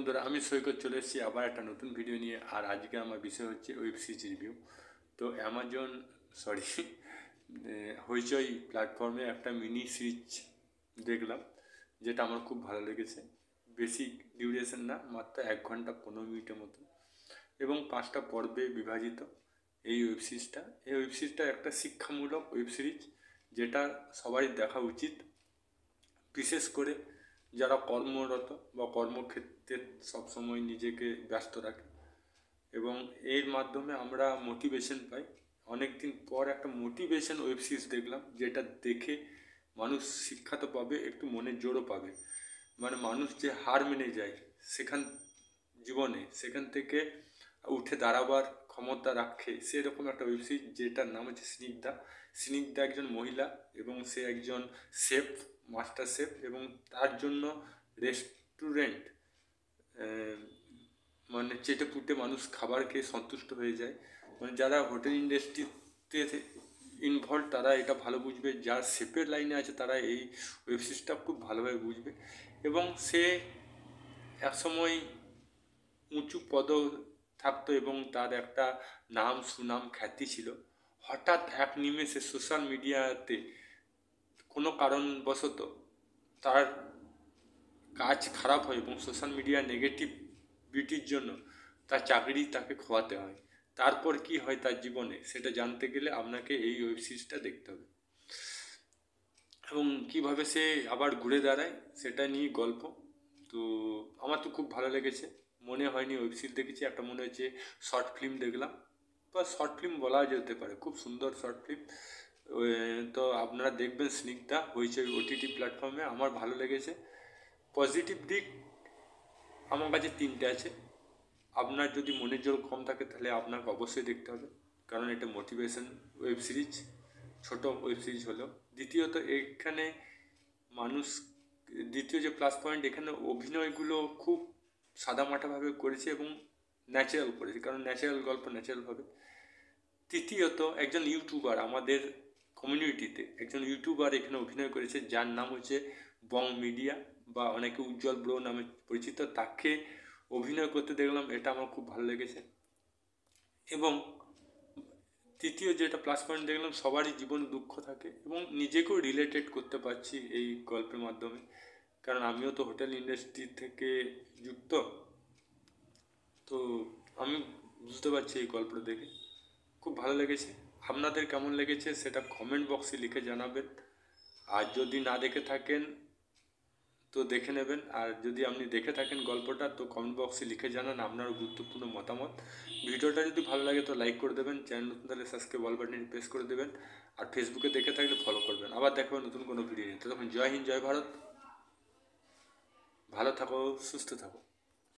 বন্ধুরা, আমি সৈকত চলে এসেছি আবার একটা নতুন ভিডিও নিয়ে। আর আজকে আমার বিষয় হচ্ছে ওয়েব সিরিজ রিভিউ। তো হইচই প্ল্যাটফর্মে একটা মিনি সিরিজ দেখলাম, যেটা আমার খুব ভালো লেগেছে। বেশি ডিউরেশন না, মাত্র 1 ঘন্টা 15 মিনিটের মতো, এবং 5টা পর্বে বিভাজিত এই ওয়েব সিরিজটা একটা শিক্ষামূলক ওয়েব সিরিজ, যেটা সবারই দেখা উচিত। বিশেষ করে যারা কর্মরত বা কর্মক্ষেত্রে সবসময় নিজেকে ব্যস্ত রাখে, এবং এর মাধ্যমে আমরা মোটিভেশন পাই। অনেক দিন পর একটা মোটিভেশন ওয়েব সিরিজ দেখলাম, যেটা দেখে মানুষ শিক্ষা তো পাবে, একটু মনের জোরও পাবে। মানে মানুষ যে হার মেনে যায় সেখান থেকে উঠে দাঁড়াবার ক্ষমতা রাখে, সেরকম একটা ওয়েব সিরিজ, যেটার নাম হচ্ছে স্নিগ্ধা একজন মহিলা, এবং সে একজন মাস্টার শেফ, এবং তার জন্য রেস্টুরেন্ট মানে চেটে পুটে মানুষ খাবার খেয়ে সন্তুষ্ট হয়ে যায়। মানে যারা হোটেল ইন্ডাস্ট্রিতে ইনভলভ তারা এটা ভালো বুঝবে, যার শেফের লাইনে আছে তারা এই ওয়েব সিরিজটা খুব ভালোভাবে বুঝবে। এবং সে একসময় উঁচু পদ থাকতো এবং তার একটা নাম সুনাম খ্যাতি ছিল। হঠাৎ এক নিমেষে সোশ্যাল মিডিয়াতে কোনো কারণবশত তার কাজ খারাপ হয়, এবং সোশ্যাল মিডিয়া নেগেটিভিটির জন্য তার চাকরি তাকে খোয়াতে হয়। তারপর কি হয় তার জীবনে, সেটা জানতে গেলে আপনাকে এই ওয়েব সিরিজটা দেখতে হবে, এবং কীভাবে সে আবার ঘুরে দাঁড়ায় সেটা নিয়ে গল্প। তো আমার তো খুব ভালো লেগেছে, মনে হয়নি ওয়েব সিরিজ দেখেছি, একটা মনে হচ্ছে শর্ট ফিল্ম দেখলাম, বা শর্ট ফিল্ম বলা যেতে পারে, খুব সুন্দর শর্ট ফিল্ম। তো আপনারা দেখবেন স্নিগ্ধা, হইচই ওটিটি প্ল্যাটফর্মে। আমার ভালো লেগেছে। পজিটিভ দিক আমার কাছে 3টে আছে। আপনার যদি মনের জোর কম থাকে তাহলে আপনাকে অবশ্যই দেখতে হবে, কারণ এটা মোটিভেশন ওয়েব সিরিজ, ছোট ওয়েব সিরিজ হলো। দ্বিতীয়ত, এখানে মানুষ দ্বিতীয় যে প্লাস পয়েন্ট, এখানে অভিনয়গুলো খুব সাদামাটাভাবে করেছে এবং ন্যাচারাল করেছে, কারণ ন্যাচারাল গল্প ন্যাচারালভাবে। তৃতীয়ত, একজন ইউটিউবার, আমাদের কমিউনিটিতে একজন ইউটিউবার এখানে অভিনয় করেছে, যার নাম হচ্ছে বং মিডিয়া, বা অনেকে উজ্জ্বল ব্রো নামে পরিচিত। তাকে অভিনয় করতে দেখলাম, এটা আমার খুব ভালো লেগেছে। এবং তৃতীয় যেটা প্লাস পয়েন্ট দেখলাম, সবারই জীবনে দুঃখ থাকে, এবং নিজেকেও রিলেটেড করতে পারছি এই গল্পের মাধ্যমে, কারণ আমিও তো হোটেল ইন্ডাস্ট্রি থেকে যুক্ত। তো আমি বুঝতে পারছি এই গল্পটা দেখে, খুব ভালো লেগেছে। আপনাদের কেমন লেগেছে সেটা কমেন্ট বক্সে লিখে জানাবেন। আর যদি না দেখে থাকেন তো দেখে নেবেন, আর যদি আপনি দেখে থাকেন গল্পটা, তো কমেন্ট বক্সে লিখে জানান আপনার গুরুত্বপূর্ণ মতামত। ভিডিওটা যদি ভালো লাগে তো লাইক করে দেবেন, চ্যানেল নতুন তাহলে সাবস্ক্রাইব অল বাটনে প্রেস করে দেবেন, আর ফেসবুকে দেখে থাকলে ফলো করবেন। আবার দেখা হবে নতুন কোনো ভিডিও নিয়ে। তখন জয় হিন্দ, জয় ভারত, ভালো থাকো, সুস্থ থাকো।